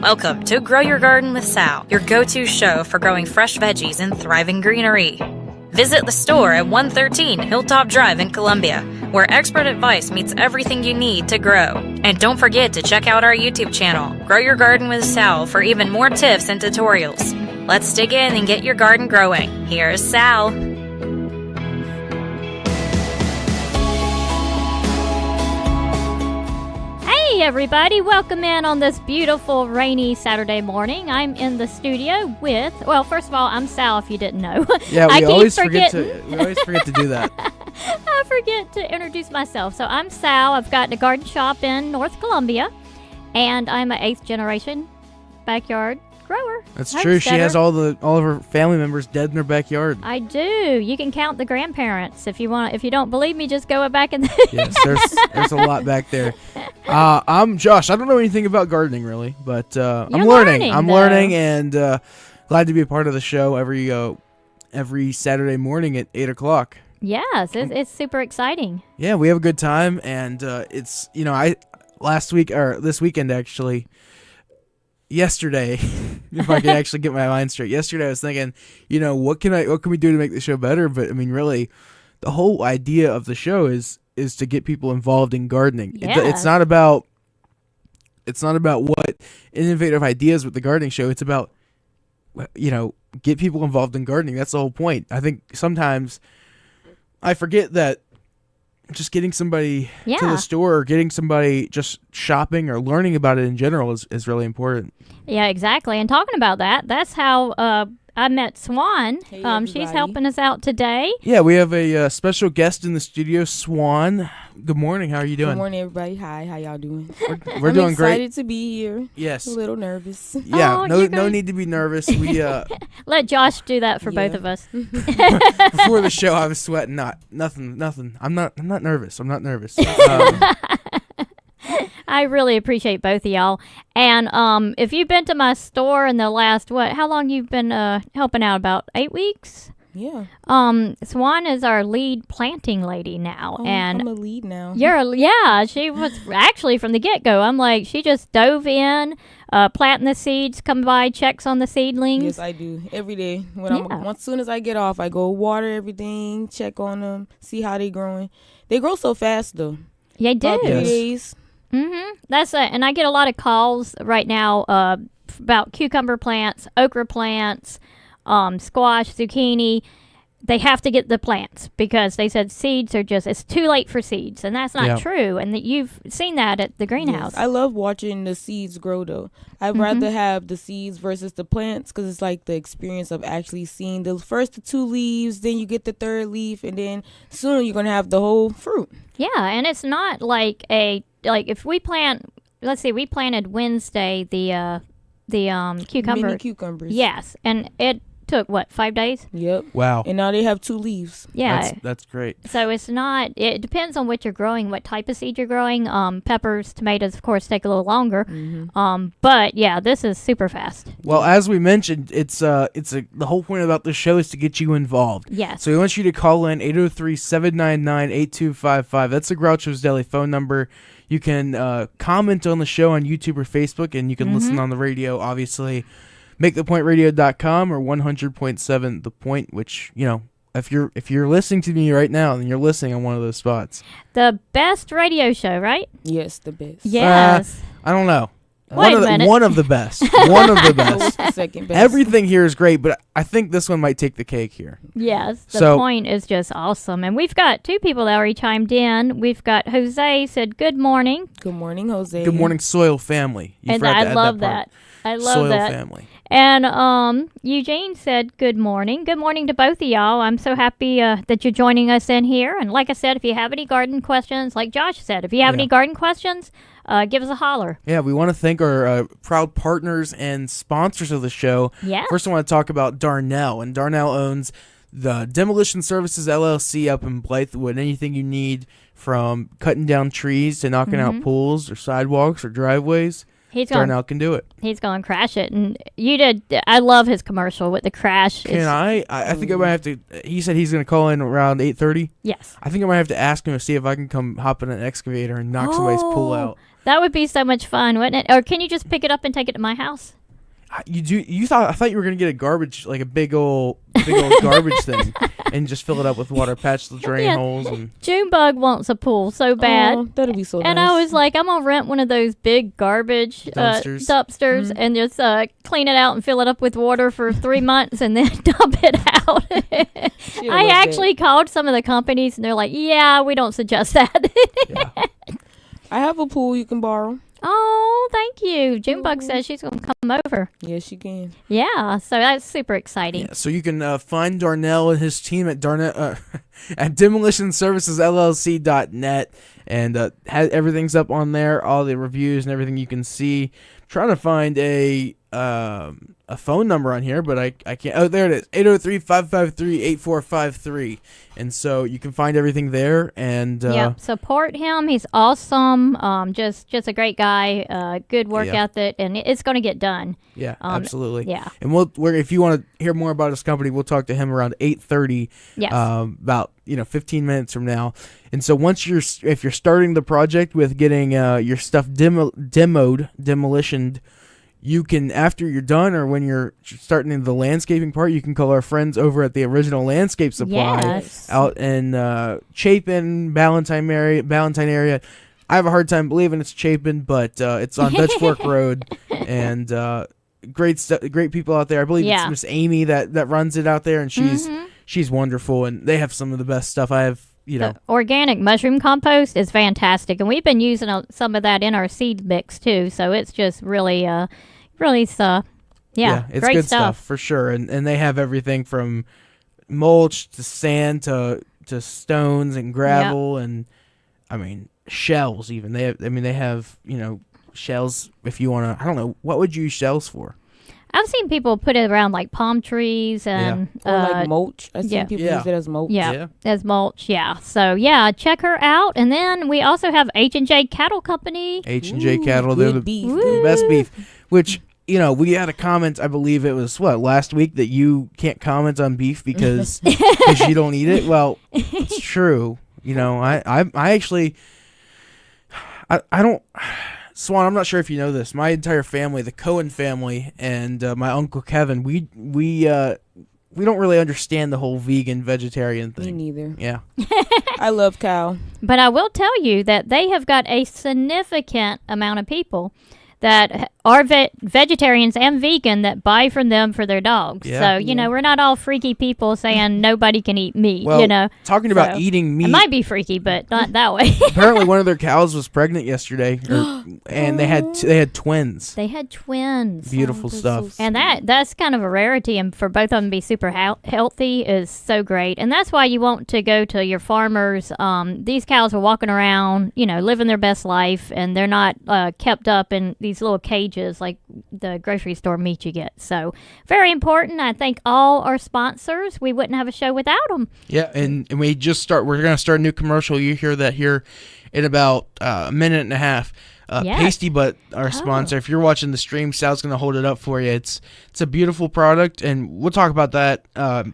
Welcome to Grow Your Garden with Sal, your go-to show for growing fresh veggies and thriving greenery. Visit the store at 113 Hilltop Drive in Columbia, where expert advice meets everything you need to grow. And don't forget to check out our YouTube channel, Grow Your Garden with Sal, for even more tips and tutorials. Let's dig in and get your garden growing. Here's Sal. Hey everybody, welcome in on this beautiful rainy Saturday morning. I'm in the studio with, well, first of all, I'm Sal if you didn't know. Yeah, we always forget to do that. I forget to introduce myself. So I'm Sal. I've got a garden shop in North Columbia, and I'm an 8th generation backyard grower. That's true. She has all of her family members dead in her backyard. I do. You can count the grandparents if you want. If you don't believe me, just go back and yes, there's a lot back there. I'm Josh. I don't know anything about gardening really, but I'm learning. I'm learning, and glad to be a part of the show every Saturday morning at 8:00. Yes, it's super exciting. Yeah, we have a good time, and it's this weekend actually. Yesterday, if I could actually get my mind straight. Yesterday I was thinking, what can we do to make the show better? But I mean, really, the whole idea of the show is to get people involved in gardening. Yes. It's not about what innovative ideas with the gardening show. It's about, get people involved in gardening. That's the whole point. I think sometimes I forget that just getting somebody to the store or getting somebody just shopping or learning about it in general is really important. Yeah, exactly. And talking about that, that's how I met Swan. Hey, she's helping us out today. Yeah, we have a special guest in the studio, Swan. Good morning. How are you doing? Good morning, everybody. Hi, how y'all doing? We're doing great. I'm excited to be here. Yes. A little nervous. Yeah, no need to be nervous. We let Josh do that for both of us. before the show, I was sweating. Nothing. I'm not nervous. I'm not nervous. I really appreciate both of y'all. And if you've been to my store in the last, how long you've been helping out? About 8 weeks? Yeah. Swan is our lead planting lady now. And I'm a lead now. She was actually from the get-go. I'm like, she just dove in, planting the seeds, come by, checks on the seedlings. Yes, I do. Every day. As soon as I get off, I go water everything, check on them, see how they growing. They grow so fast, though. They do. About 3 days. Mm-hmm. That's it. And I get a lot of calls right now about cucumber plants, okra plants, squash, zucchini. They have to get the plants because they said seeds are it's too late for seeds. And that's not true. And you've seen that at the greenhouse. Yes, I love watching the seeds grow, though. I'd rather have the seeds versus the plants because it's like the experience of actually seeing the first 2 leaves, then you get the 3rd leaf, and then soon you're going to have the whole fruit. Yeah, and it's not like if we plant, let's see, we planted Wednesday the cucumber. Mini cucumbers. Yes, and it took 5 days? Yep. Wow. And now they have 2 leaves. Yeah. That's great. So it depends on what you're growing, what type of seed you're growing. Peppers, tomatoes, of course, take a little longer. Mm-hmm. But yeah, this is super fast. Well, as we mentioned, the whole point about this show is to get you involved. Yes. So we want you to call in 803-799-8255. That's the Groucho's Deli phone number. You can comment on the show on YouTube or Facebook, and you can listen on the radio, obviously. MakeThePointRadio.com or 100.7 The Point, which, if you're listening to me right now, then you're listening on one of those spots. The best radio show, right? Yes, the best. Yes. I don't know. Wait a minute. One of the best. One of the best. What's the second best? Everything here is great, but I think this one might take the cake here. Yes, the Point is just awesome. And we've got 2 people that already chimed in. We've got Jose said, good morning. Good morning, Jose. Good morning, Soil Family. I love that. I love Soil that. Family. And Eugene said, good morning. Good morning to both of y'all. I'm so happy that you're joining us in here. And like I said, if you have any garden questions, like Josh said, if you have any garden questions, give us a holler. Yeah, we want to thank our proud partners and sponsors of the show. Yeah. First, I want to talk about Darnell. And Darnell owns the Demolition Services LLC up in Blythewood. Anything you need from cutting down trees to knocking out pools or sidewalks or driveways. Darnell can do it. He's going to crash it. And you did. I love his commercial with the crash. I think I might have to. He said he's going to call in around 8:30. Yes. I think I might have to ask him to see if I can come hop in an excavator and knock somebody's pool out. That would be so much fun, wouldn't it? Or can you just pick it up and take it to my house? You do? I thought you were gonna get a garbage, like a big old garbage thing, and just fill it up with water, patch the drain holes. And Junebug wants a pool so bad. Oh, that'd be so nice. And I was like, I'm gonna rent one of those big garbage dumpsters and just clean it out and fill it up with water for 3 months and then dump it out. I actually called some of the companies and they're like, yeah, we don't suggest that. Yeah. I have a pool you can borrow. Oh, thank you. Junebug says she's going to come over. Yes, she can. Yeah, so that's super exciting. Yeah, so you can find Darnell and his team at at demolitionservicesllc.net, and everything's up on there, all the reviews and everything you can see. I'm trying to find a phone number on here, but I can't. Oh, there it is, 803-553-8453. And so you can find everything there. And support him. He's awesome. Just a great guy. Good work ethic, and it's going to get done. Yeah, absolutely. Yeah. And if you want to hear more about his company, we'll talk to him around 8:30. Yes. About 15 minutes from now. And so if you're starting the project with getting your stuff demolitioned, you can, after you're done or when you're starting the landscaping part, you can call our friends over at the Original Landscape Supply out in Chapin, Ballantyne area. I have a hard time believing it's Chapin, but it's on Dutch Fork Road, and great people out there. I believe it's Miss Amy that runs it out there, and she's wonderful, and they have some of the best stuff I have. The organic mushroom compost is fantastic, and we've been using some of that in our seed mix too. So it's just really it's great good stuff for sure. And they have everything from mulch to sand to stones and gravel and shells even. They have shells if you want to. I don't know, what would you use shells for? I've seen people put it around like palm trees and or like mulch. I've seen people use it as mulch. Yeah, as mulch. Yeah. So check her out. And then we also have H&J Cattle Company. H&J Cattle, they're the best beef. Which we had a comment. I believe it was last week that you can't comment on beef because you don't eat it. Well, it's true. I actually I don't. Swan, I'm not sure if you know this. My entire family, the Cohen family, and my Uncle Kevin, we don't really understand the whole vegetarian thing. Me neither. Yeah. I love cow. But I will tell you that they have got a significant amount of people that are vegetarians and vegan that buy from them for their dogs. Yeah. So, we're not all freaky people saying nobody can eat meat, well, talking about eating meat. It might be freaky, but not that way. Apparently one of their cows was pregnant yesterday, and they had twins. They had twins. Beautiful stuff. So and that's kind of a rarity, and for both of them to be super healthy is so great. And that's why you want to go to your farmers. These cows are walking around, living their best life, and they're not kept up in these little cages like the grocery store meat you get. So very important. I thank all our sponsors. We wouldn't have a show without them. Yeah, and we're going to start a new commercial. You hear that here in about a minute and a half. Pasty Butt, our sponsor. If you're watching the stream, Sal's going to hold it up for you. It's a beautiful product, and we'll talk about that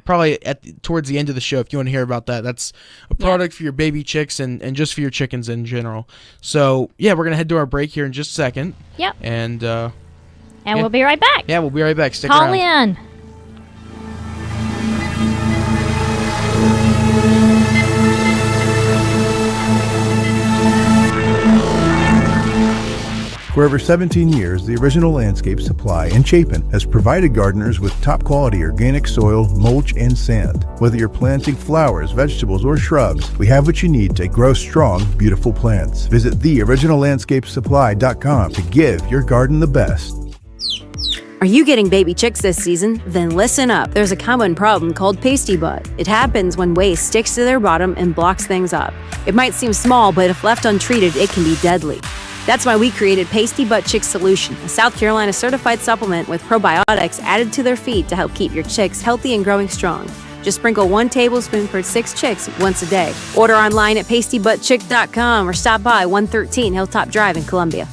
probably towards the end of the show if you want to hear about that. That's a product for your baby chicks and just for your chickens in general. So, we're going to head to our break here in just a second. Yep. And we'll be right back. Yeah, we'll be right back. Stick around. Call in. For over 17 years, the Original Landscape Supply in Chapin has provided gardeners with top-quality organic soil, mulch, and sand. Whether you're planting flowers, vegetables, or shrubs, we have what you need to grow strong, beautiful plants. Visit theoriginallandscapesupply.com to give your garden the best. Are you getting baby chicks this season? Then listen up. There's a common problem called pasty butt. It happens when waste sticks to their bottom and blocks things up. It might seem small, but if left untreated, it can be deadly. That's why we created Pasty Butt Chick Solution, a South Carolina certified supplement with probiotics added to their feed to help keep your chicks healthy and growing strong. Just sprinkle 1 tablespoon per 6 chicks once a day. Order online at pastybuttchick.com or stop by 113 Hilltop Drive in Columbia.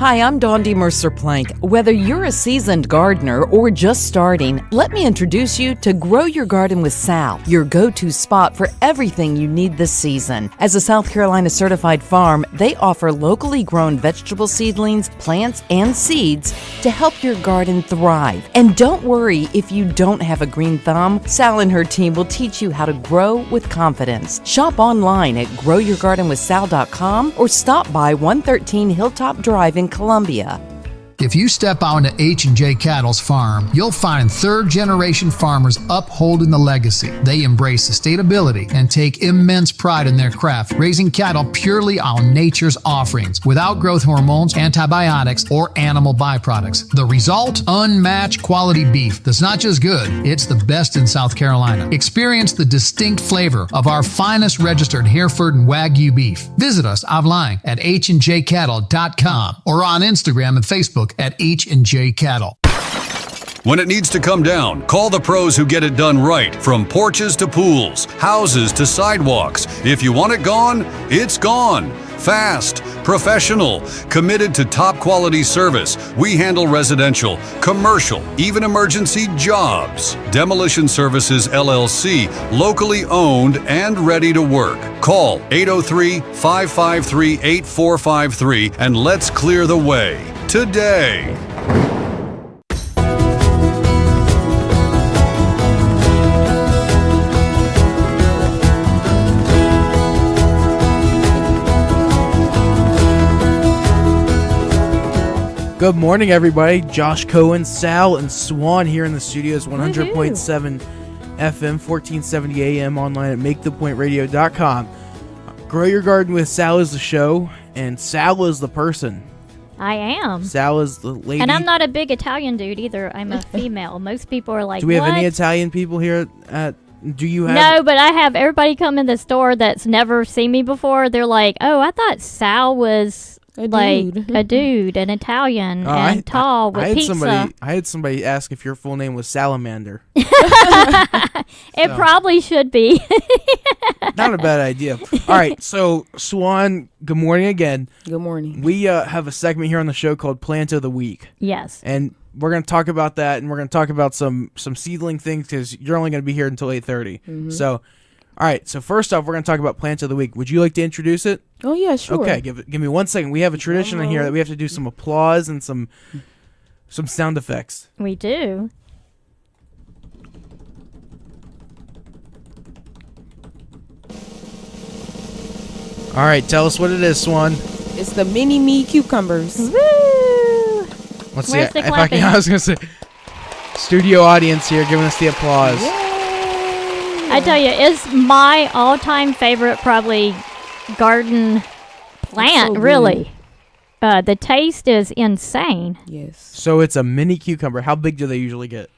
Hi, I'm Dondi Mercer-Plank. Whether you're a seasoned gardener or just starting, let me introduce you to Grow Your Garden with Sal, your go-to spot for everything you need this season. As a South Carolina certified farm, they offer locally grown vegetable seedlings, plants, and seeds to help your garden thrive. And don't worry if you don't have a green thumb, Sal and her team will teach you how to grow with confidence. Shop online at growyourgardenwithsal.com or stop by 113 Hilltop Drive in Columbia. If you step out into H&J Cattle's farm, you'll find third-generation farmers upholding the legacy. They embrace sustainability and take immense pride in their craft, raising cattle purely on nature's offerings, without growth hormones, antibiotics, or animal byproducts. The result? Unmatched quality beef that's not just good, it's the best in South Carolina. Experience the distinct flavor of our finest registered Hereford and Wagyu beef. Visit us online at hdjcattle.com or on Instagram and Facebook at H&J Cattle. When it needs to come down, call the pros who get it done right. From porches to pools, houses to sidewalks. If you want it gone, it's gone. Fast, professional, committed to top quality service. We handle residential, commercial, even emergency jobs. Demolition Services LLC, locally owned and ready to work. Call 803-553-8453 and let's clear the way today. Good morning, everybody. Josh Cohen, Sal, and Swan here in the studios. 100.7 FM, 1470 AM, online at MakeThePointRadio.com. Grow Your Garden with Sal is the show, and Sal is the person. I am. Sal is the lady. And I'm not a big Italian dude either. I'm a female. Most people are like, Do we have what? any Italian people here at... Do you have... No, but I have everybody come in the store that's never seen me before. They're like, oh, I thought Sal was... A dude, an Italian, and tall with pizza. I had somebody ask if your full name was Salamander. It probably should be. Not a bad idea. All right, so Swan, good morning again. Good morning. We have a segment here on the show called Plant of the Week. Yes. And we're going to talk about that, and we're going to talk about some seedling things because you're only going to be here until 8:30. Mm-hmm. So, all right, so first off, we're going to talk about Plant of the Week. Would you like to introduce it? Oh, yeah, sure. Okay, give me 1 second. We have a tradition in here that we have to do some applause and some sound effects. We do. All right, tell us what it is, Swan. It's the mini-me cucumbers. Woo! Let's Where's see. the If I can, clapping? I was going to say, studio audience here giving us the applause. I tell you, it's my all-time favorite, probably, garden plant, so really. The taste is insane. Yes. So it's a mini cucumber. How big do they usually get?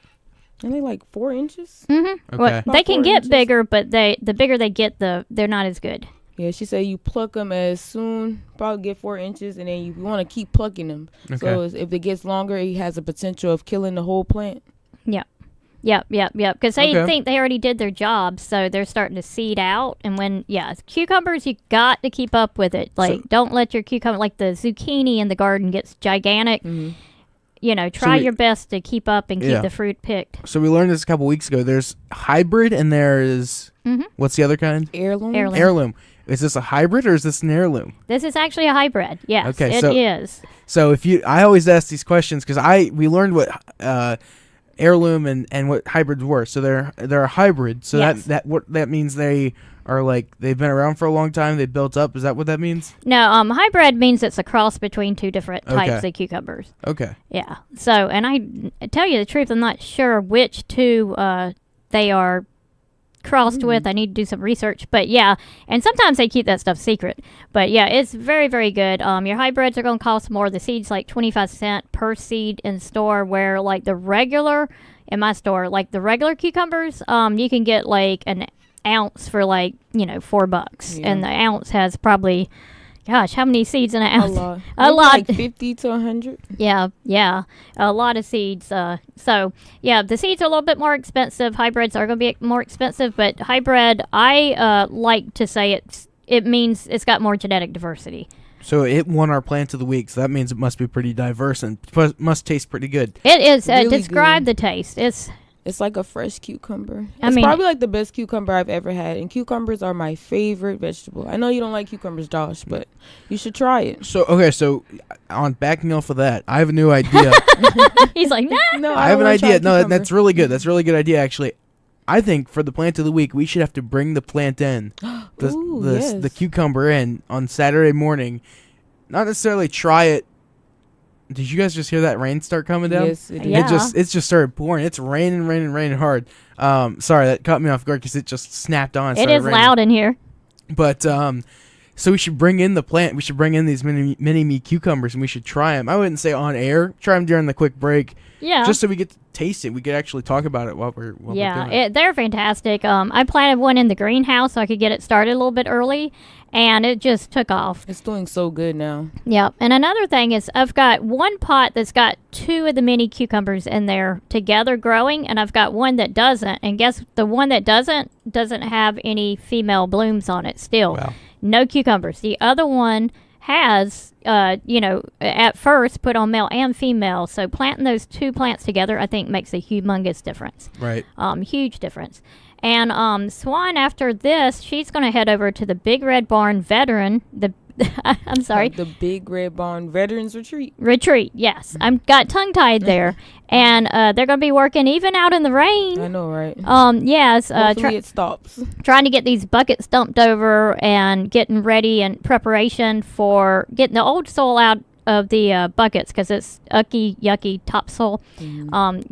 Are they like 4 inches? Mm-hmm. Okay. Well, they can 4 get inches. bigger, but the bigger they get, they're not as good. Yeah, she said you pluck them as soon, probably get 4 inches, and then you want to keep plucking them. Okay. So if it gets longer, it has a potential of killing the whole plant. Yep. Because they Okay. think they already did their job, so they're starting to seed out. And cucumbers, you got to keep up with it. Like, don't let your cucumber, like the zucchini in the garden gets gigantic. Mm-hmm. Try your best to keep up and keep the fruit picked. So we learned this a couple weeks ago. There's hybrid and there's, what's the other kind? Heirloom. Heirloom. Is this a hybrid or is this an heirloom? This is actually a hybrid. Yes, Okay, it so- is. So I always ask these questions because we learned what heirloom and what hybrids were. So they're a hybrid. So Yes. that means they are like they've been around for a long time. They built up. Is that what that means? No, hybrid means it's a cross between two different types Okay. of cucumbers. Okay. Yeah. So, and I tell you the truth, I'm not sure which two they are crossed with. I need to do some research, but yeah, and sometimes they keep that stuff secret, but yeah, it's very, very good. Your hybrids are going to cost more. The seeds like 25 cents per seed in store, where like the regular in my store, like the regular cucumbers, you can get like an ounce for like $4, and the ounce has probably, gosh, how many seeds in an A ounce? lot. A Maybe lot. Like 50 to 100. Yeah, a lot of seeds. So yeah, the seeds are a little bit more expensive. Hybrids are going to be more expensive, but hybrid, I like to say it means it's got more genetic diversity. So it won our plant of the week. So that means it must be pretty diverse and must taste pretty good. It is. Really Describe good. the taste. It's like a fresh cucumber. I It's mean- probably like the best cucumber I've ever had. And cucumbers are my favorite vegetable. I know you don't like cucumbers, Josh, but you should try it. So on backing off of that, I have a new idea. He's like, nah. No, I have an wanna try idea. No, cucumber. that's really good. That's a really good idea, actually. I think for the plant of the week, we should have to bring the plant in, Ooh, the yes. cucumber in on Saturday morning. Not necessarily try it. Did you guys just hear that rain start coming down? Yes, it is. Yeah. It just started pouring. It's raining hard. Sorry, that caught me off guard because it just snapped on. It is loud in here. But so we should bring in the plant. We should bring in these mini me cucumbers and we should try them. I wouldn't say on air. Try them during the quick break. Yeah. Just so we get to taste it. We could actually talk about it while we're doing it. They're fantastic. I planted one in the greenhouse so I could get it started a little bit early, and it just took off. It's doing so good now. Yep. And another thing is I've got one pot that's got 2 of the mini cucumbers in there together growing, and I've got one that doesn't. And guess the one that doesn't have any female blooms on it still. Wow. No cucumbers. The other one has, at first put on male and female. So planting those 2 plants together, I think, makes a humongous difference. Right. Huge difference. And Swan, after this, she's going to head over to the Big Red Barn Veteran. I'm sorry. The Big Red Barn Veterans Retreat. Retreat, yes. I'm got tongue-tied there. And they're going to be working even out in the rain. I know, right? Yes. Hopefully it stops. Trying to get these buckets dumped over and getting ready in preparation for getting the old soil out of the buckets because it's ucky, yucky topsoil.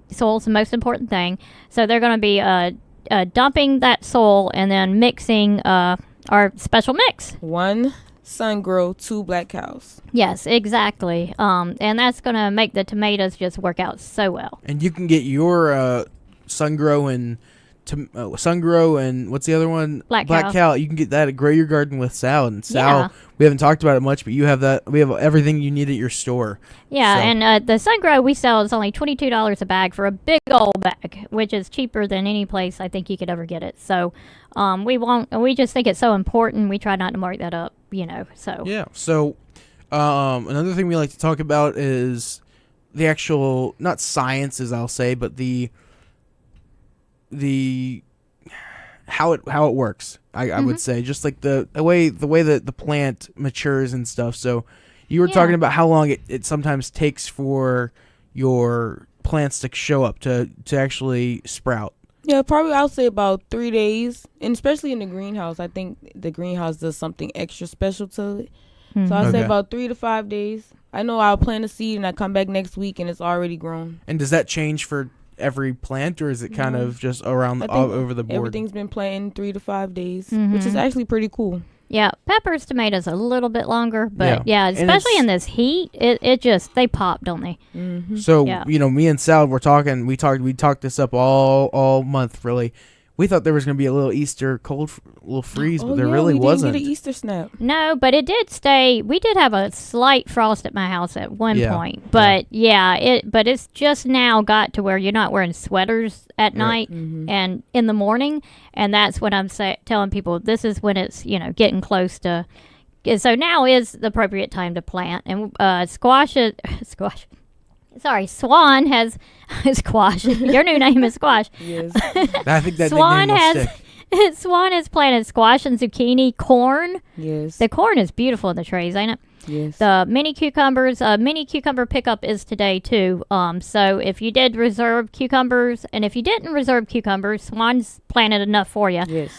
Soil's the most important thing. So they're going to be dumping that soil and then mixing our special mix. 1 sun grow, 2 black cows. Yes, exactly. And that's going to make the tomatoes just work out so well. And you can get your sun grow and what's the other one? Black Cow. You can get that at Grow Your Garden with Sal. And Sal, Yeah. we haven't talked about it much, but you have that. We have everything you need at your store. Yeah, So- and the sun grow we sell is only $22 a bag for a big old bag, which is cheaper than any place I think you could ever get it. So we just think it's so important. We try not to mark that up, so. Yeah. So another thing we like to talk about is the actual, not sciences, I'll say, but the how it works. I would say just like the way that the plant matures and stuff. So you were talking about how long it sometimes takes for your plants to show up to actually sprout. Yeah, probably I'll say about 3 days, and especially in the greenhouse. I think the greenhouse does something extra special to it. So I'll say Okay. about 3 to 5 days. I know I'll plant a seed and I come back next week and it's already grown. And does that change for every plant, or is it kind of just around I all think over the board? Everything's been planted 3 to 5 days, which is actually pretty cool. Yeah, peppers, tomatoes a little bit longer, but yeah, And especially it's- in this heat, it just they pop, don't they? So Yeah. me and Sal were talking. We talked this up all month. Really, we thought there was going to be a little Easter little freeze, but there really we wasn't. didn't get an Easter snap. No, but it did stay. We did have a slight frost at my house at one Yeah. point, but but it's just now got to where you're not wearing sweaters at night and in the morning, and that's what I'm telling people. This is when it's getting close to. So now is the appropriate time to plant, and squash. Swan has squash. Your new name is squash. Yes. I think that Swan nickname will has stick. Swan has planted squash and zucchini, corn. Yes. The corn is beautiful in the trays, ain't it? Yes. The mini cucumbers, mini cucumber pickup is today too. So if you did reserve cucumbers, and if you didn't reserve cucumbers, Swan's planted enough for you. Yes.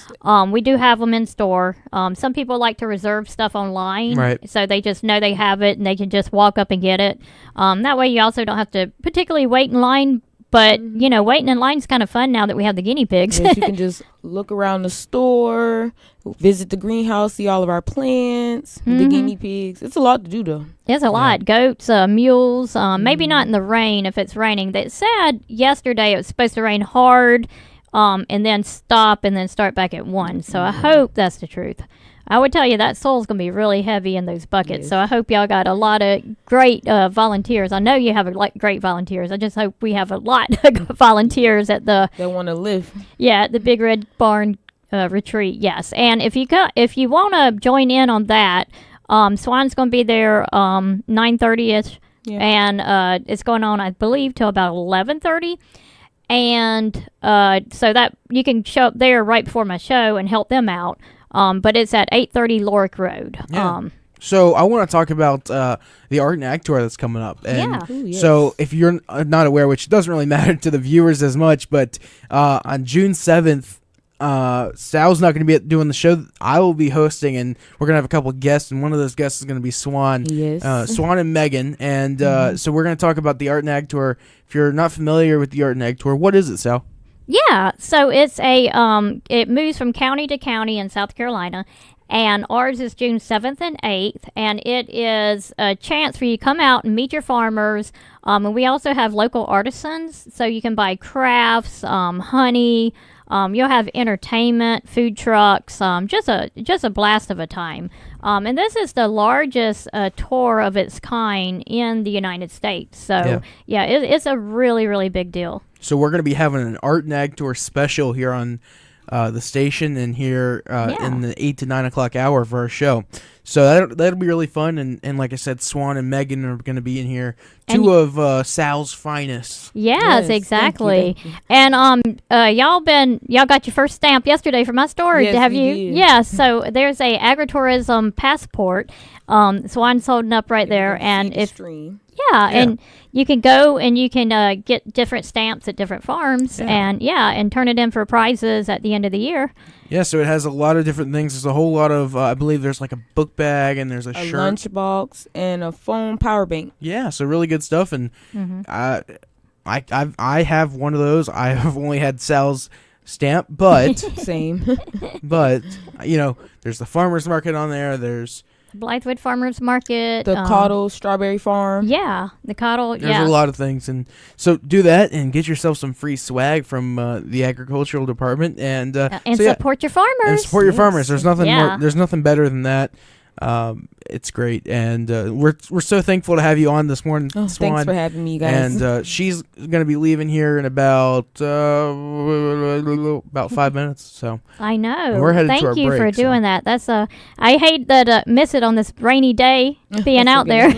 We do have them in store. Some people like to reserve stuff online, Right. so they just know they have it and they can just walk up and get it. That way you also don't have to particularly wait in line. But, waiting in line's kind of fun now that we have the guinea pigs. Yes, you can just look around the store, visit the greenhouse, see all of our plants, the guinea pigs. It's a lot to do, though. There's a lot. Goats, mules, maybe not in the rain if it's raining. They said yesterday it was supposed to rain hard and then stop and then start back at 1. So I hope that's the truth. I would tell you that soil's going to be really heavy in those buckets. Yes. So I hope y'all got a lot of great volunteers. I know you have great volunteers. I just hope we have a lot of volunteers at the They want to live. at the Big Red Barn retreat. Yes. And if you want to join in on that, Swan's going to be there 9:30ish, Yeah. and it's going on, I believe, till about 11:30. And so that you can show up there right before my show and help them out. But it's at 830 Lorick Road. Yeah. So I want to talk about the Art and Ag Tour that's coming up. And Yeah. Ooh, yes. so if you're not aware, which doesn't really matter to the viewers as much, but on June 7th, Sal's not going to be doing the show. I will be hosting, and we're going to have a couple of guests, and one of those guests is going to be Swan. Yes. Swan and Megan. And so we're going to talk about the Art and Ag Tour. If you're not familiar with the Art and Ag Tour, what is it, Sal? Yeah, so it's it moves from county to county in South Carolina, and ours is June 7th and 8th, and it is a chance for you to come out and meet your farmers, and we also have local artisans, so you can buy crafts, honey, you'll have entertainment, food trucks, just a blast of a time. And this is the largest tour of its kind in the United States, so it's a really, really big deal. So we're going to be having an Art and Ag Tour special here on the station and here in the 8 to 9 o'clock hour for our show. So that'll be really fun. And like I said, Swan and Megan are going to be in here. Two of Sal's finest. Yes, exactly. Thank you. And y'all got your first stamp yesterday from my store. Yes, Have we you? did. Yeah. So there's a agritourism passport. Swan's holding up right there, and if Stream. and you can go and you can get different stamps at different farms, and turn it in for prizes at the end of the year. Yeah, so it has a lot of different things. There's a whole lot of, I believe there's like a book bag and there's a shirt. Lunchbox and a phone power bank. Yeah, so really good stuff. And I have one of those. I have only had Sal's stamp, but Same. but there's the farmers market on there. There's Blythewood Farmers Market. The Cottle Strawberry Farm. Yeah, the Cottle. There's a lot of things, and so do that and get yourself some free swag from the agricultural department, and support your farmers. And support your farmers. There's nothing Yeah. more. There's nothing better than that. It's great, and we're so thankful to have you on this morning, Oh, Swan. thanks for having me, guys. And she's gonna be leaving here in about 5 minutes. So I know. We're headed to Thank our you break, for so. doing that. That's I hate that miss it on this rainy day being out there.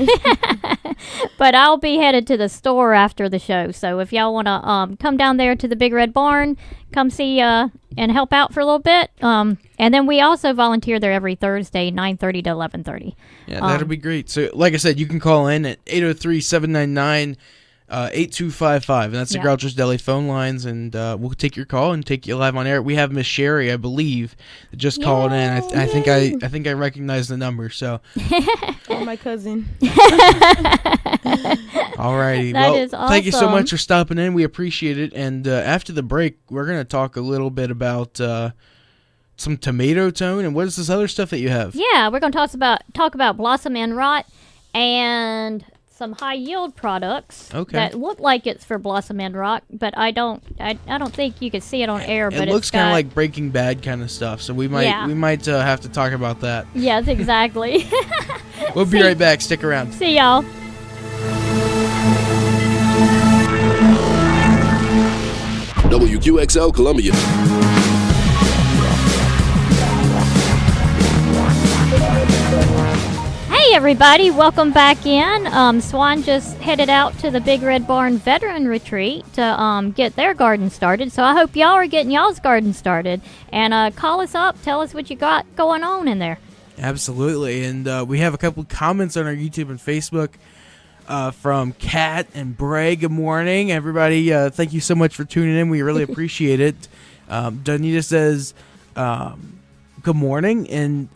But I'll be headed to the store after the show. So if y'all want to come down there to the Big Red Barn, come see and help out for a little bit. And then we also volunteer there every Thursday, 9:30 to 11:30. yeah, that'll be great. So like I said, you can call in at 803-799-8255, and that's the Yeah. Groucho's Deli phone lines, and we'll take your call and take you live on air. We have Miss Sherry, I believe, that just called in. I think I recognize the number. So Oh, my cousin. alrighty, That well, is thank you so awesome. much for stopping in. We appreciate it. And after the break, we're gonna talk a little bit about some tomato tone and what is this other stuff that you have? Yeah, we're going to talk about blossom end rot and some high yield products that look like it's for blossom end rot, but I don't think you can see it on air. But It looks kind of like Breaking Bad kind of stuff, so we might have to talk about that. Yes, exactly. We'll be right back. Stick around. See y'all. WQXL Columbia. Hey everybody, welcome back in. Swan just headed out to the Big Red Barn Veteran Retreat to get their garden started. So I hope y'all are getting y'all's garden started. And call us up, tell us what you got going on in there. Absolutely, and we have a couple comments on our YouTube and Facebook from Kat and Bray. Good morning, everybody. Thank you so much for tuning in. We really appreciate it. Donita says, good morning, and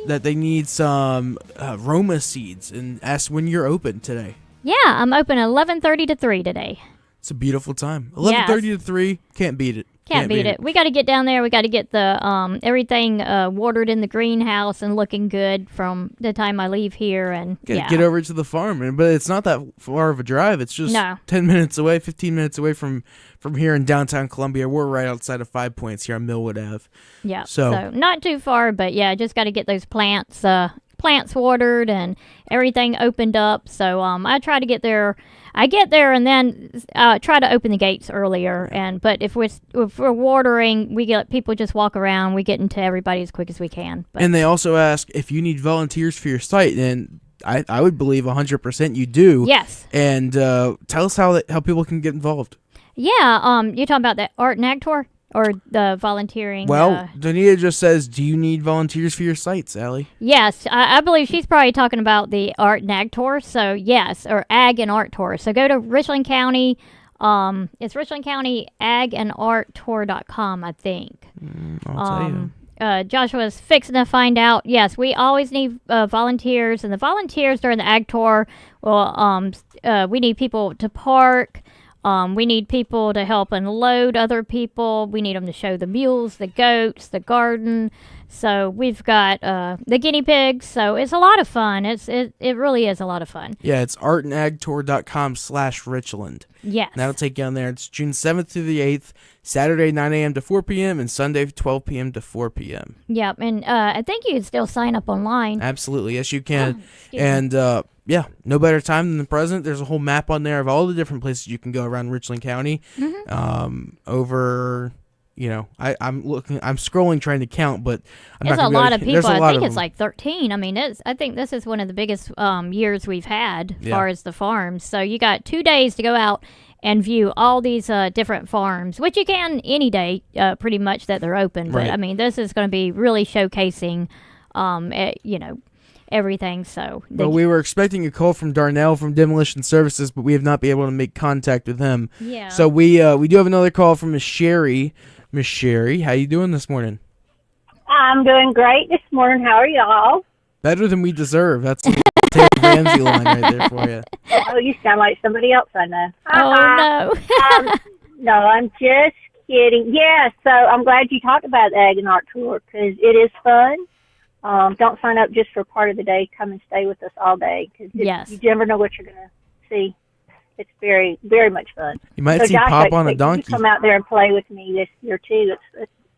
that they need some Roma seeds, and asks when you're open today. Yeah, I'm open 11:30 to 3 today. It's a beautiful time. 11:30 to 3, can't beat it. Can't beat it. We got to get down there. We got to get the everything watered in the greenhouse and looking good from the time I leave here. And Get over to the farm, but it's not that far of a drive. It's just 10 minutes away, 15 minutes away from here in downtown Columbia. We're right outside of 5 Points here on Millwood Ave. Yeah, so not too far, but yeah, just got to get those plants plants watered and everything opened up. So I try to get there. I get there and then try to open the gates earlier. But if we're watering, we get people just walk around. We get into everybody as quick as we can. But. And they also ask if you need volunteers for your site, and I would believe 100% you do. Yes. And tell us how people can get involved. Yeah. You're talking about the Art and Ag Tour or the volunteering? Well, Donita just says, do you need volunteers for your sites, Allie? Yes. I believe she's probably talking about the Art and Ag Tour. So, yes, or Ag and Art Tour. So, go to Richland County. It's Richland County agandarttour.com, I think. I'll tell you. Joshua's fixing to find out. Yes, we always need volunteers, and the volunteers during the Ag Tour, well, we need people to park. We need people to help unload other people. We need them to show the mules, the goats, the garden. So we've got the guinea pigs. So it's a lot of fun. It really is a lot of fun. Yeah, it's artandagtour.com/Richland. Yes. And that'll take you on there. It's June 7th through the 8th, Saturday 9 a.m. to 4 p.m., and Sunday 12 p.m. to 4 p.m. Yep, and I think you can still sign up online. Absolutely, yes you can. And yeah, no better time than the present. There's a whole map on there of all the different places you can go around Richland County. Over, I'm scrolling trying to count, but There's a lot of people. I think it's like 13. I mean, I think this is one of the biggest years we've had as far as the farms. So you got 2 days to go out and view all these different farms, which you can any day, pretty much that they're open. But Right. I mean, this is going to be really showcasing, everything. So Well, we were expecting a call from Darnell from Demolition Services, but we have not been able to make contact with him. Yeah. So we do have another call from Miss Sherry. Miss Sherry, how you doing this morning? I'm doing great this morning. How are y'all? Better than we deserve. That's a Ted Ramsey line right there for you. Oh, you sound like somebody else I know. Oh no. No, I'm just kidding. Yeah, so I'm glad you talked about the Ag and Art Tour because it is fun. Don't sign up just for part of the day. Come and stay with us all day because Yes. you never know what you're going to see. It's very, very much fun. You might So see Josh, Pop on a you donkey. come out there and play with me this year too.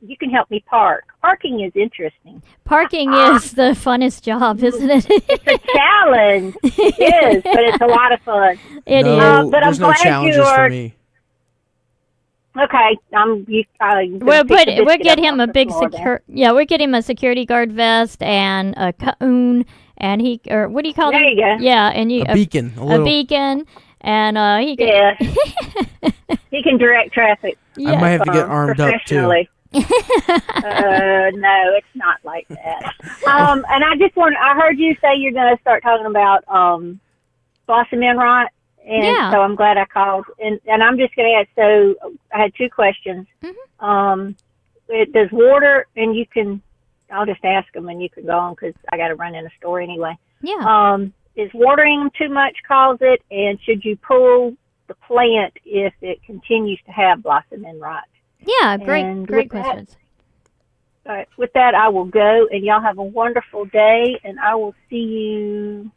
You can help me park. Parking is interesting. Parking is the funnest job, isn't it? It's a challenge. It is, but it's a lot of fun. It is. No, But I'm there's no glad challenges you for are- me. Okay, We'll get him a big we'll get him a security guard vest and a cone, and what do you call There them? you go. Yeah, and A beacon. a beacon, and he can. Yeah. He can direct traffic. I might have to get armed up too. professionally. No, it's not like that. And I heard you say you're going to start talking about Blossom Enrot. And Yeah. so I'm glad I called. And I'm just going to ask, so I had two questions. It does water, and I'll just ask them and you can go on because I got to run in a store anyway. Yeah. Is watering them too much cause it? And should you pull the plant if it continues to have Blossom Enrot? Yeah. Great And with that- questions. All right, with that, I will go, and y'all have a wonderful day, and I will see you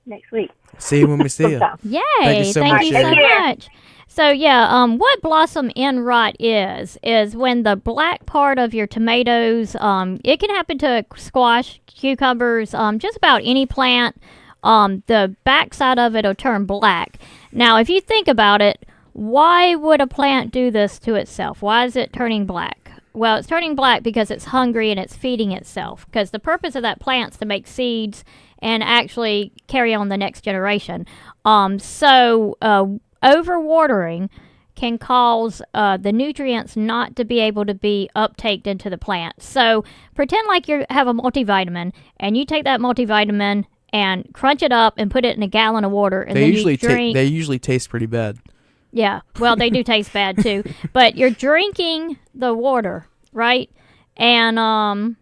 next week. See you when we see you. Sometime. Yay! Thank you so Thank much, you Sherry. so much. So yeah, what blossom end rot is when the black part of your tomatoes. It can happen to squash, cucumbers, just about any plant. The backside of it will turn black. Now, if you think about it, why would a plant do this to itself? Why is it turning black? Well, it's turning black because it's hungry and it's feeding itself. Because the purpose of that plant is to make seeds and actually carry on the next generation. Overwatering can cause the nutrients not to be able to be uptaked into the plant. So pretend like you have a multivitamin, and you take that multivitamin and crunch it up and put it in a gallon of water, and then you drink. They usually taste pretty bad. Yeah, well, they do taste bad too. But you're drinking the water, right? And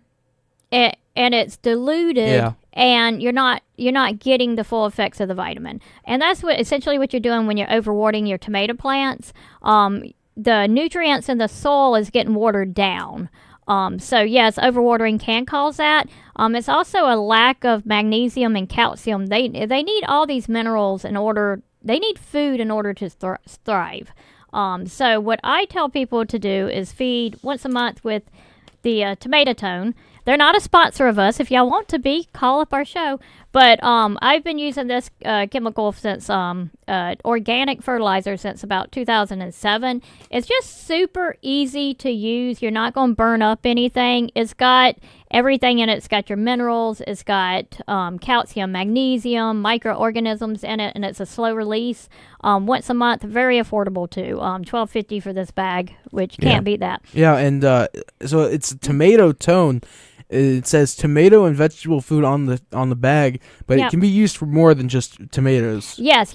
it's diluted, Yeah. and you're not getting the full effects of the vitamin. And that's essentially what you're doing when you're overwatering your tomato plants. The nutrients in the soil is getting watered down. So yes, overwatering can cause that. It's also a lack of magnesium and calcium. They need all these minerals they need food in order to thrive. So what I tell people to do is feed once a month with the tomato tone. They're not a sponsor of us. If y'all want to be, call up our show. But I've been using this chemical since organic fertilizer since about 2007. It's just super easy to use. You're not going to burn up anything. It's got everything in it. It's got your minerals. It's got calcium, magnesium, microorganisms in it, and it's a slow release. Once a month, very affordable too. $12.50 for this bag, which can't beat that. Yeah, and so it's tomato tone. It says tomato and vegetable food on the bag, but it can be used for more than just tomatoes. Yes.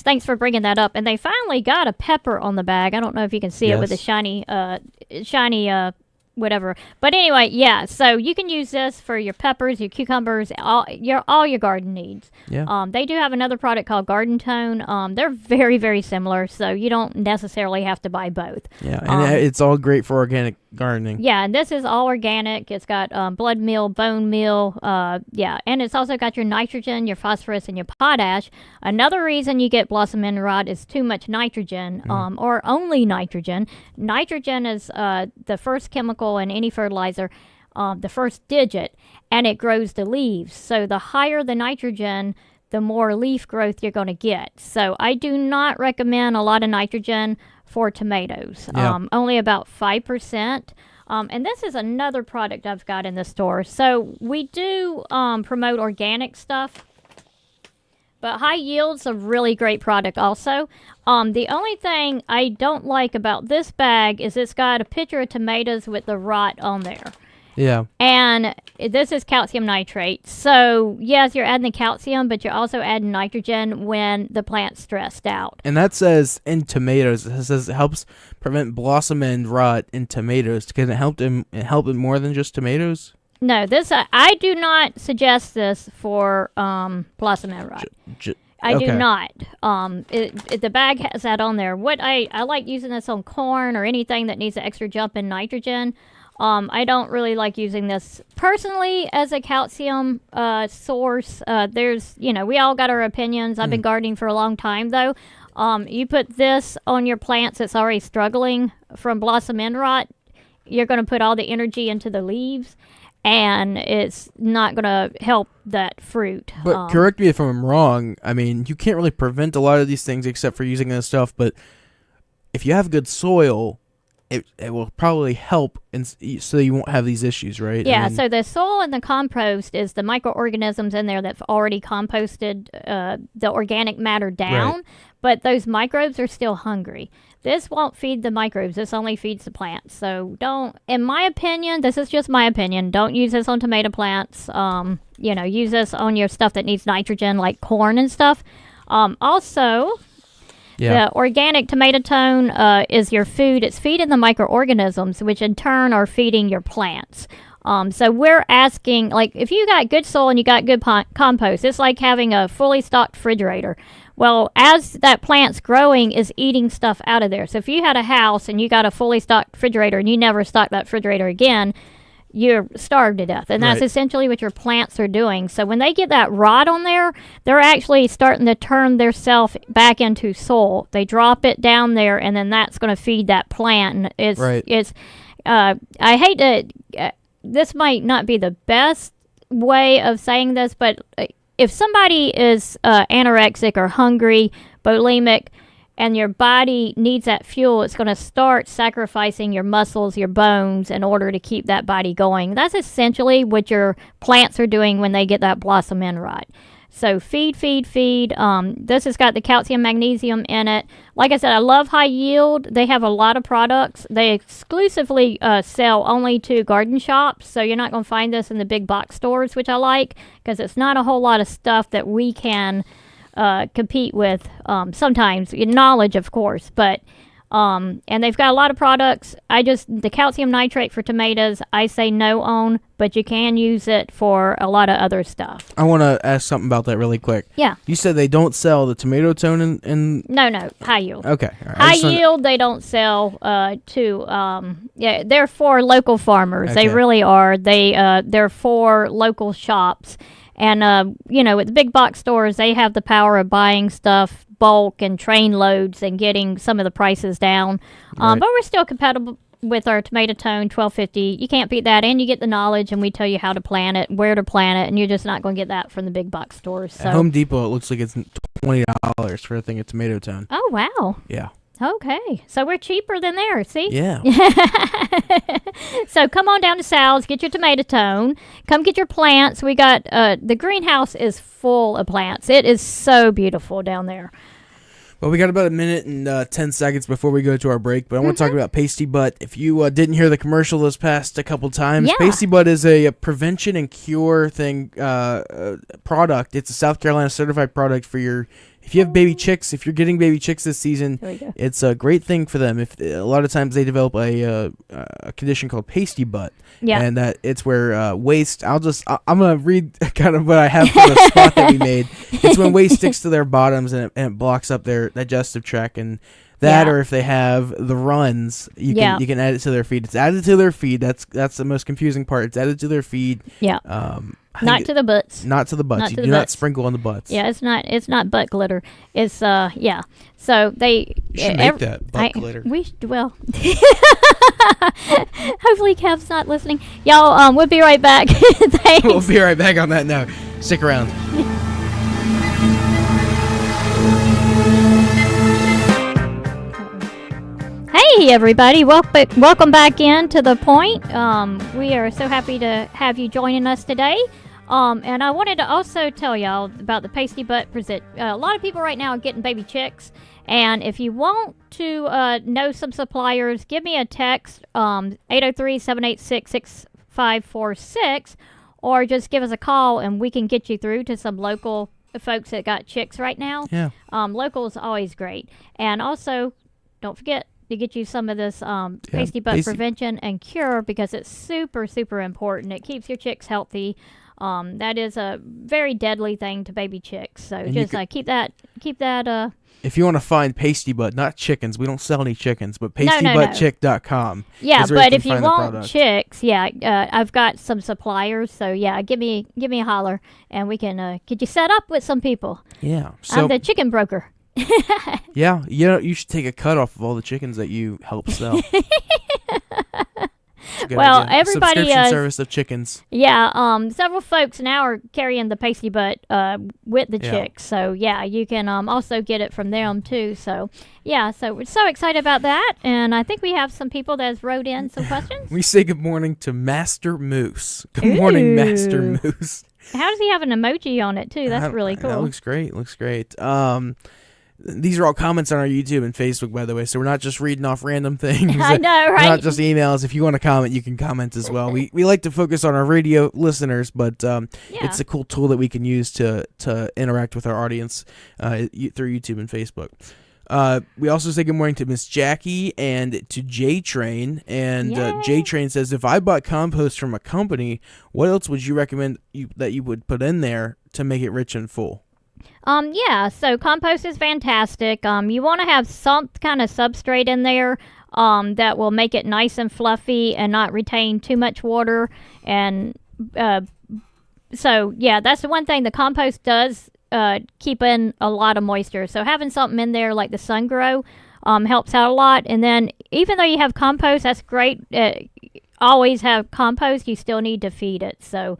Thanks for bringing that up. And they finally got a pepper on the bag. I don't know if you can see it with the shiny whatever. But anyway, yeah. So you can use this for your peppers, your cucumbers, all your garden needs. Yeah. They do have another product called Garden Tone. They're very, very similar, so you don't necessarily have to buy both. Yeah, and it's all great for organic gardening. Yeah, and this is all organic. It's got blood meal, bone meal, and it's also got your nitrogen, your phosphorus, and your potash. Another reason you get blossom end rot is too much nitrogen, or only nitrogen. Nitrogen is the first chemical in any fertilizer, the first digit, and it grows the leaves. So the higher the nitrogen, the more leaf growth you're going to get. So I do not recommend a lot of nitrogen for tomatoes. Only about 5%. And this is another product I've got in the store. So we do promote organic stuff, but High Yield's a really great product also. The only thing I don't like about this bag is it's got a picture of tomatoes with the rot on there. Yeah. And this is calcium nitrate. So, yes, you're adding the calcium, but you're also adding nitrogen when the plant's stressed out. And that says in tomatoes, it says it helps prevent blossom end rot in tomatoes. Can it help it more than just tomatoes? No, this I do not suggest this for blossom end rot. I do not. The bag has that on there. What I like using this on corn or anything that needs an extra jump in nitrogen. I don't really like using this personally as a calcium source. We all got our opinions. I've been gardening for a long time, though. You put this on your plants that's already struggling from blossom end rot, you're going to put all the energy into the leaves, and it's not going to help that fruit. But correct me if I'm wrong. I mean, you can't really prevent a lot of these things except for using this stuff, but if you have good soil, it will probably help, and so you won't have these issues, right? Yeah, so the soil and the compost is the microorganisms in there that's already composted the organic matter down, but those microbes are still hungry. This won't feed the microbes. This only feeds the plants. So in my opinion, this is just my opinion, don't use this on tomato plants. Use this on your stuff that needs nitrogen, like corn and stuff. Also... Yeah. The organic tomato tone is your food. It's feeding the microorganisms, which in turn are feeding your plants. So we're asking, like, if you got good soil and you got good compost, it's like having a fully stocked refrigerator. Well, as that plant's growing, is eating stuff out of there. So if you had a house and you got a fully stocked refrigerator and you never stock that refrigerator again, you're starved to death. And that's essentially what your plants are doing. So when they get that rot on there, they're actually starting to turn their self back into soil. They drop it down there, and then that's going to feed that plant. And I hate to, this might not be the best way of saying this, but if somebody is anorexic or hungry, bulimic, and your body needs that fuel, it's going to start sacrificing your muscles, your bones, in order to keep that body going. That's essentially what your plants are doing when they get that blossom end rot. So feed. This has got the calcium, magnesium in it. Like I said, I love High Yield. They have a lot of products. They exclusively sell only to garden shops, so you're not going to find this in the big box stores, which I like, because it's not a whole lot of stuff that we can compete with. Sometimes knowledge, of course, but and they've got a lot of products. The calcium nitrate for tomatoes, I say no on, but you can use it for a lot of other stuff. I want to ask something about that really quick. Yeah. You said they don't sell the tomato tone in No, High Yield. Okay. All right. High Yield, they don't sell they're for local farmers. Okay. They really are. They're for local shops. And, with the big box stores, they have the power of buying stuff bulk and train loads and getting some of the prices down. But we're still with our tomato tone, $12.50. You can't beat that, and you get the knowledge, and we tell you how to plant it, where to plant it, and you're just not going to get that from the big box stores. So. At Home Depot, it looks like it's $20 for a thing of tomato tone. Oh, wow. Yeah. Okay, so we're cheaper than there, see? Yeah. So come on down to Sal's, get your tomato tone. Come get your plants. We got, the greenhouse is full of plants. It is so beautiful down there. Well, we got about a minute and 10 seconds before we go to our break, but I want to talk about Pasty Butt. If you didn't hear the commercial this past a couple times, Pasty Butt is a prevention and cure thing product. It's a South Carolina certified product for your. If you have baby chicks, if you're getting baby chicks this season, it's a great thing for them. If a lot of times they develop a condition called pasty butt, and that it's where waste. I'm gonna read kind of what I have for the spot that we made. It's when waste sticks to their bottoms and it blocks up their digestive tract, and that, or if they have the runs, you can add it to their feed. It's added to their feed. That's the most confusing part. It's added to their feed. Yeah. Not to the butts. Not to the butts. You do not sprinkle on the butts. Yeah, it's not butt glitter. It's yeah. So they should make that butt glitter. Well. Hopefully Kev's not listening. Y'all, we'll be right back. Thanks. We'll be right back on that note. Stick around. Hey everybody, welcome back in to The Point. We are so happy to have you joining us today. And I wanted to also tell y'all about the Pasty Butt present. A lot of people right now are getting baby chicks, and if you want to know some suppliers, give me a text, 803-786-6546, or just give us a call and we can get you through to some local folks that got chicks right now. Yeah. Local is always great. And also, don't forget to get you some of this pasty butt prevention and cure, because it's super, super important. It keeps your chicks healthy. That is a very deadly thing to baby chicks. So and just keep that. If you want to find pasty butt, not chickens, we don't sell any chickens, but pastybuttchick.com. Yeah, but if you want chicks, I've got some suppliers. So give me a holler, and we can get you set up with some people. Yeah, so I'm the chicken broker. Yeah, you should take a cut off of all the chickens that you help sell. Well, idea. Everybody subscription service of chickens. Yeah, several folks now are carrying the pasty butt with the chicks. So you can also get it from them too. So so we're so excited about that, and I think we have some people that has wrote in some questions. We say good morning to Master Moose. Good morning, Master Moose. How does he have an emoji on it too? That's really cool. That looks great. These are all comments on our YouTube and Facebook, by the way, so we're not just reading off random things. I know, right? Not just emails. If you want to comment, you can comment as well. We like to focus on our radio listeners, but it's a cool tool that we can use to interact with our audience through YouTube and Facebook. We also say good morning to Miss Jackie and to J-Train. And J-Train says, if I bought compost from a company, what else would you recommend that you would put in there to make it rich and full? So compost is fantastic. You want to have some kind of substrate in there that will make it nice and fluffy and not retain too much water. And that's the one thing the compost does, keep in a lot of moisture. So having something in there like the Sun Grow helps out a lot. And then even though you have compost, that's great. Always have compost, you still need to feed it. So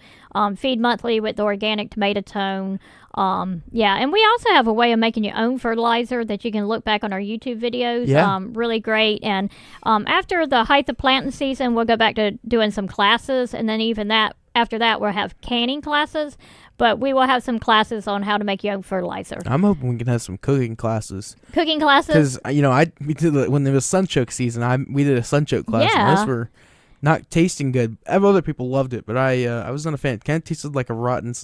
feed monthly with the organic tomato tone. And we also have a way of making your own fertilizer that you can look back on our YouTube videos. Really great. And after the height of planting season, we'll go back to doing some classes, and then after that we'll have canning classes, but we will have some classes on how to make your own fertilizer. I'm hoping we can have some cooking classes. Because we did when there was sunchoke season, we did a sunchoke class, and those were not tasting good. Other people loved it, but I was not a fan. It kind of tasted like a rotten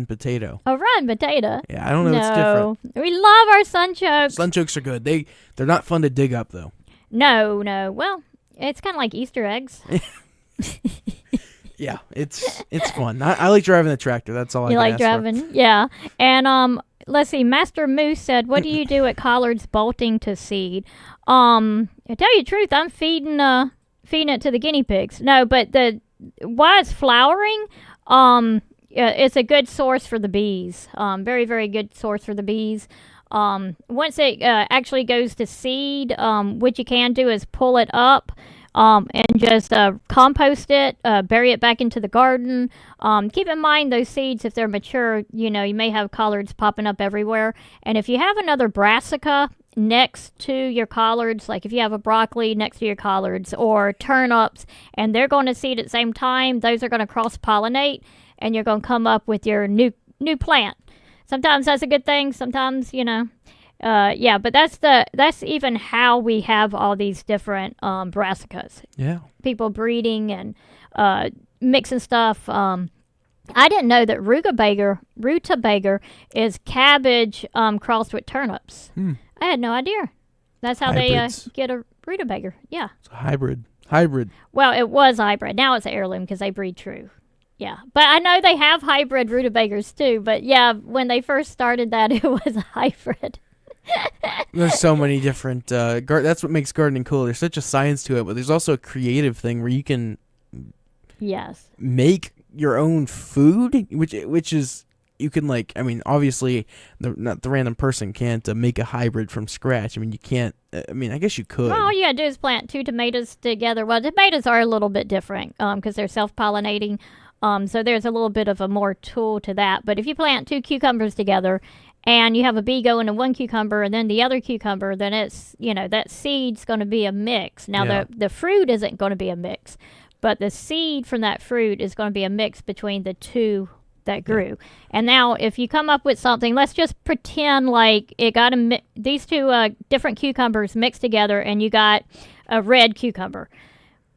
potato. A rotten potato? Yeah, I don't know. It's different. We love our sunchokes. Sunchokes are good. They're not fun to dig up, though. No. Well, it's kind of like Easter eggs. Yeah, it's fun. I like driving the tractor. That's all I can ask driving? For. Yeah. And let's see. Master Moose said, "What do you do at collards bolting to seed?" To tell you the truth, I'm feeding it to the guinea pigs. No, but while it's flowering, it's a good source for the bees. Very, very good source for the bees. Once it actually goes to seed, what you can do is pull it up and just compost it, bury it back into the garden. Keep in mind those seeds, if they're mature, you may have collards popping up everywhere. And if you have another brassica next to your collards, like if you have a broccoli next to your collards or turnips, and they're going to seed at the same time, those are going to cross-pollinate, and you're going to come up with your new plant. Sometimes that's a good thing. Sometimes, but that's even how we have all these different brassicas. Yeah. People breeding and mixing stuff. I didn't know that rutabaga is cabbage crossed with turnips. I had no idea. That's how Hybrids. they get a rutabaga. Yeah. It's a hybrid. Well, it was hybrid. Now it's an heirloom because they breed true. Yeah. But I know they have hybrid rutabagas too. But yeah, when they first started that, it was a hybrid. There's so many different. That's what makes gardening cool. There's such a science to it, but there's also a creative thing where you can. Yes. Make your own food, which is you can obviously not the random person can't make a hybrid from scratch. I mean, you can't. I guess you could. Well, all you gotta do is plant 2 tomatoes together. Well, tomatoes are a little bit different because they're self-pollinating. So there's a little bit of a more tool to that. But if you plant 2 cucumbers together and you have a bee going to one cucumber and then the other cucumber, then it's, that seed's going to be a mix. Now, the fruit isn't going to be a mix, but the seed from that fruit is going to be a mix between the 2 that grew. And now if you come up with something, let's just pretend like it got these 2 different cucumbers mixed together and you got a red cucumber.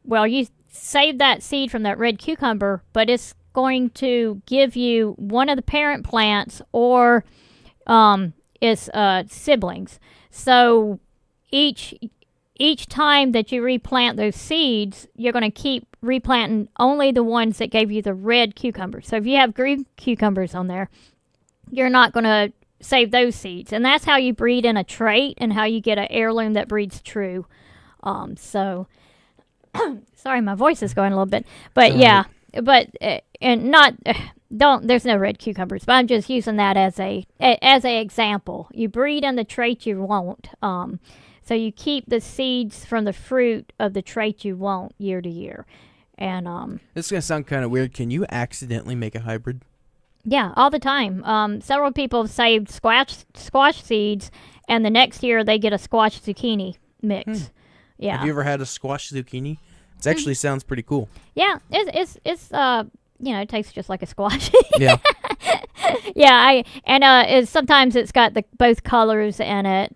Well, you save that seed from that red cucumber, but it's going to give you one of the parent plants or its siblings. So each time that you replant those seeds, you're going to keep replanting only the ones that gave you the red cucumbers. So if you have green cucumbers on there, you're not going to save those seeds. And that's how you breed in a trait and how you get an heirloom that breeds true. Sorry, my voice is going a little bit. But yeah, but and not there's no red cucumbers, but I'm just using that as a example. You breed in the trait you want. So you keep the seeds from the fruit of the trait you want year to year. And this is gonna sound kind of weird. Can you accidentally make a hybrid? Yeah, all the time. Several people have saved squash seeds, and the next year they get a squash zucchini mix. Yeah. Have you ever had a squash zucchini? It actually sounds pretty cool. Yeah, it's it tastes just like a squash. Yeah. Yeah, sometimes it's got both colors in it.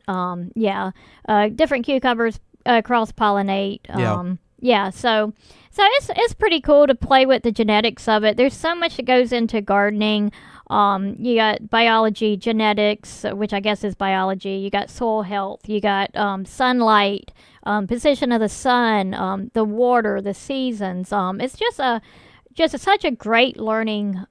Different cucumbers cross pollinate. So it's pretty cool to play with the genetics of it. There's so much that goes into gardening. You got biology, genetics, which I guess is biology. You got soil health. You got sunlight, position of the sun, the water, the seasons. It's just such a great learning.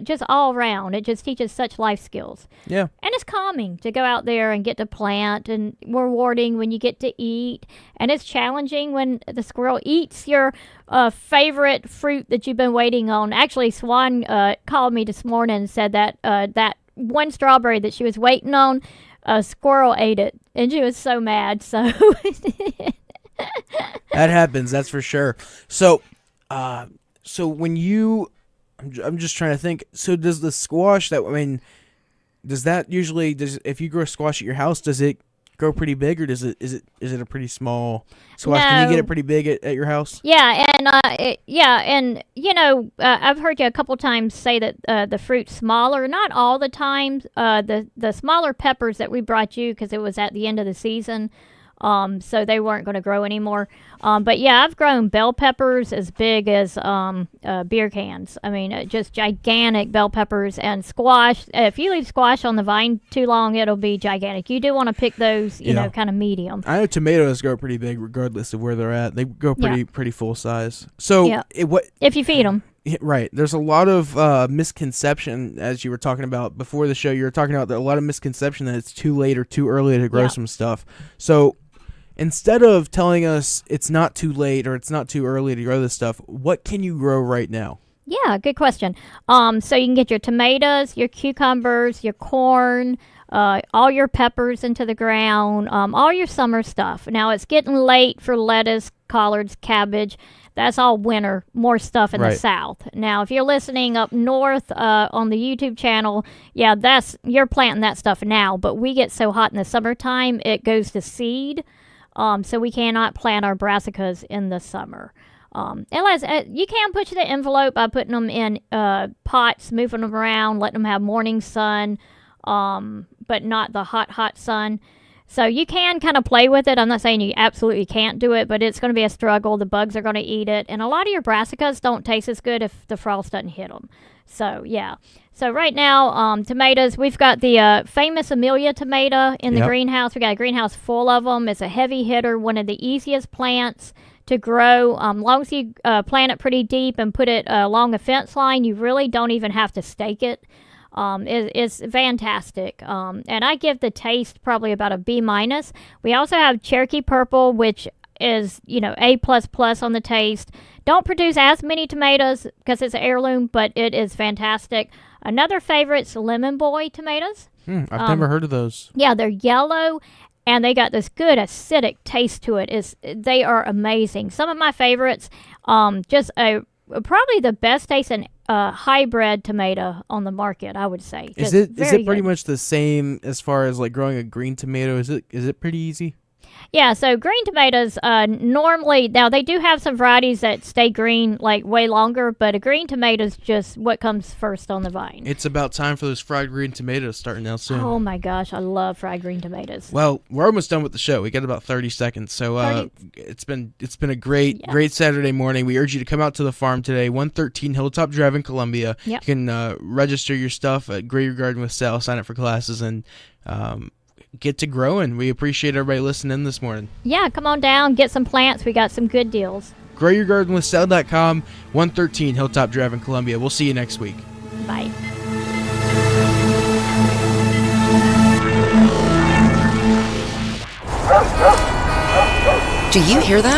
Just all around. It just teaches such life skills. Yeah. And it's calming to go out there and get to plant, and rewarding when you get to eat. And it's challenging when the squirrel eats your favorite fruit that you've been waiting on. Actually, Swan called me this morning and said that that one strawberry that she was waiting on, a squirrel ate it. And she was so mad. So that happens, that's for sure. So when you... I'm just trying to think. So does the squash does that usually if you grow squash at your house, does it grow pretty big, or is it a pretty small squash? No. Can you get it pretty big at your house? Yeah, and I've heard you a couple times say that the fruit's smaller. Not all the time. The smaller peppers that we brought you, because it was at the end of the season. So they weren't going to grow anymore. But yeah, I've grown bell peppers as big as beer cans. I mean, just gigantic bell peppers, and squash. If you leave squash on the vine too long, it'll be gigantic. You do want to pick those, you know, kind of medium. I know tomatoes grow pretty big regardless of where they're at. They grow pretty full size. So if you feed them. Right. There's a lot of misconception, as you were talking about before the show. You were talking about a lot of misconception that it's too late or too early to grow some stuff. So instead of telling us it's not too late or it's not too early to grow this stuff, what can you grow right now? Yeah, good question. So you can get your tomatoes, your cucumbers, your corn, all your peppers into the ground, all your summer stuff. Now it's getting late for lettuce, collards, cabbage. That's all winter, more stuff in the south. Now, if you're listening up north on the YouTube channel, yeah, you're planting that stuff now. But we get so hot in the summertime, it goes to seed. So we cannot plant our brassicas in the summer. Unless you can push the envelope by putting them in pots, moving them around, letting them have morning sun, but not the hot sun. So you can kind of play with it. I'm not saying you absolutely can't do it, but it's going to be a struggle. The bugs are going to eat it. And a lot of your brassicas don't taste as good if the frost doesn't hit them. So, yeah. So right now, tomatoes, we've got the famous Amelia tomato in the greenhouse. We got a greenhouse full of them. It's a heavy hitter, one of the easiest plants to grow. As long as you plant it pretty deep and put it along a fence line, you really don't even have to stake it. It's fantastic. And I give the taste probably about a B-. We also have Cherokee Purple, which is, A++ on the taste. Don't produce as many tomatoes because it's an heirloom, but it is fantastic. Another favorite's Lemon Boy tomatoes. I've never heard of those. Yeah, they're yellow, and they got this good acidic taste to it. They are amazing. Some of my favorites, probably the best tasting hybrid tomato on the market, I would say. Is it pretty much the same as far as like growing a green tomato? Is it pretty easy? Yeah, so green tomatoes, normally, now they do have some varieties that stay green like way longer, but a green tomato is just what comes first on the vine. It's about time for those fried green tomatoes starting out soon. Oh my gosh, I love fried green tomatoes. Well, we're almost done with the show. We got about 30 seconds. So it's been a great Saturday morning. We urge you to come out to the farm today, 113 Hilltop Drive in Columbia. Yep. You can register your stuff at Grow Your Garden with Sal, sign up for classes, and get to growing. We appreciate everybody listening this morning. Yeah, come on down, get some plants. We got some good deals. GrowYourGardenWithSal.com, 113 Hilltop Drive in Columbia. We'll see you next week. Bye. Do you hear that?